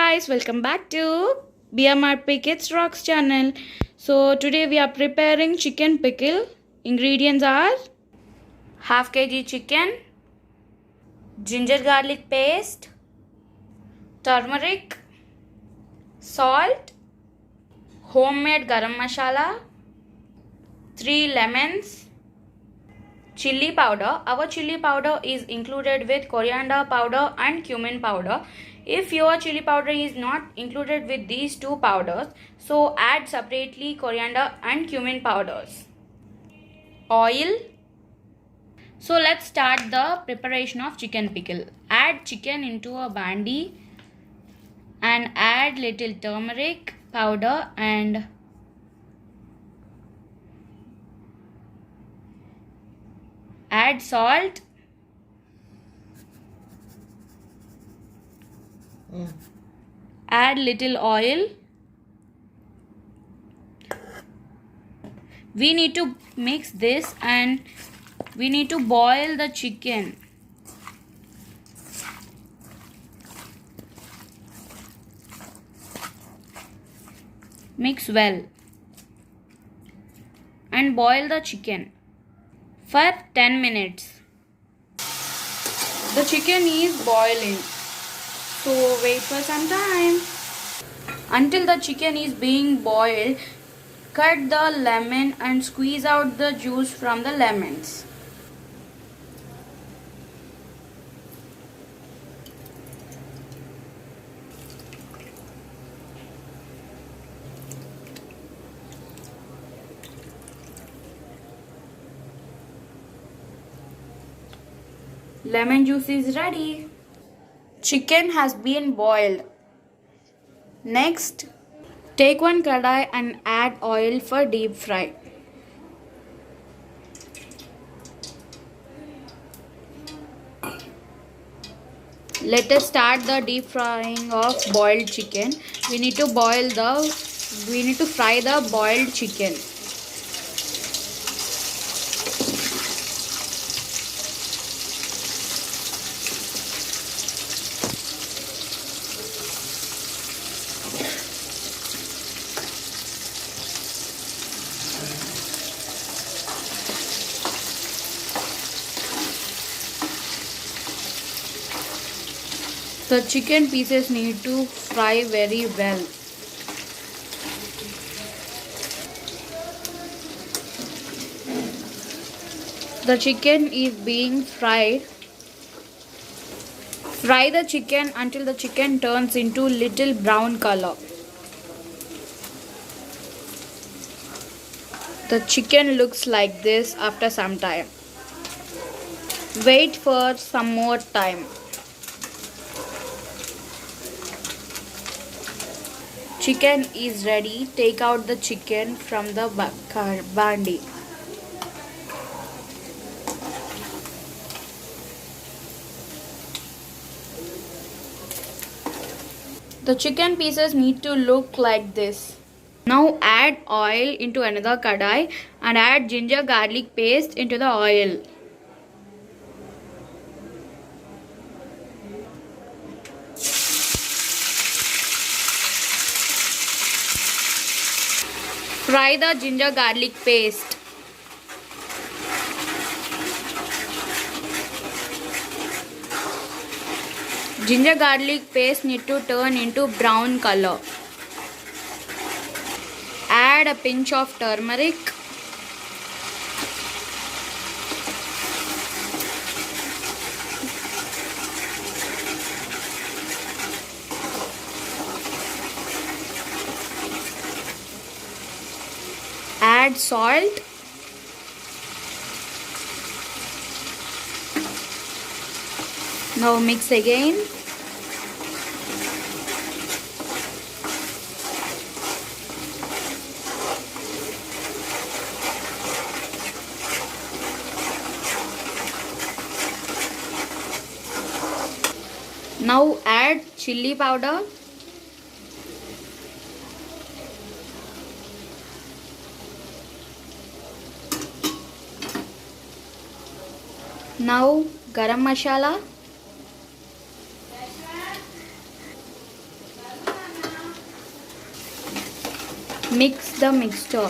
guys, welcome back to BMRPkids Rocks channel. So today we are preparing chicken pickle. Ingredients are half kg chicken, ginger garlic paste, turmeric, salt, homemade garam masala, 3 lemons, chili powder. Our chili powder is included with coriander powder and cumin powder. If your chili powder is not included with these two powders, so add separately coriander and cumin powders. Oil. So let's start the preparation of chicken pickle. Add chicken into a bandi and add little turmeric powder and add salt. Add little oil. We need to mix this and we need to boil the chicken. Mix well and boil the chicken for 10 minutes. The chicken is boiling, so wait for some time. Until the chicken is being boiled, cut the lemon and squeeze out the juice from the lemons. Lemon juice is ready. Chicken has been boiled. Next, take one kadai and add oil for deep fry. Let us start the deep frying of boiled chicken. We need to fry the boiled chicken. The chicken pieces need to fry very well. The chicken is being fried. Fry the chicken until the chicken turns into little brown color. The chicken looks like this after some time. Wait for some more time. Chicken is ready. Take out the chicken from the bandi. The chicken pieces need to look like this. Now add oil into another kadai and add ginger garlic paste into the oil. Fry the ginger garlic paste. Ginger garlic paste need to turn into brown color. Add a pinch of turmeric. Add salt. Now mix again. Now add chili powder. Now garam masala. Mix the mixture.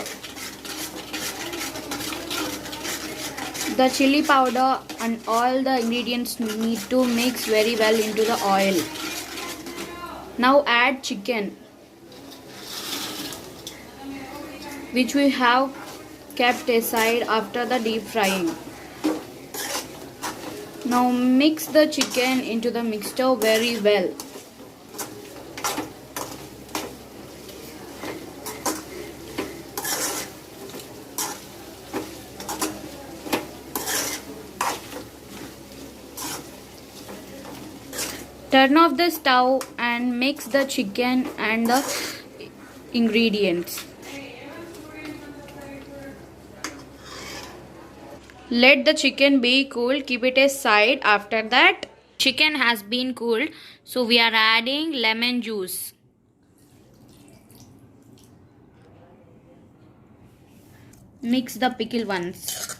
The chili powder and all the ingredients need to mix very well into the oil. Now add chicken, which we have kept aside after the deep frying. Now mix the chicken into the mixture very well. Turn off the stove and mix the chicken and the ingredients. Let the chicken be cooled. Keep it aside. After that, chicken has been cooled. So we are adding lemon juice. Mix the pickle once.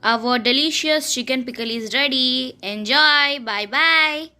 Our delicious chicken pickle is ready. Enjoy. Bye bye.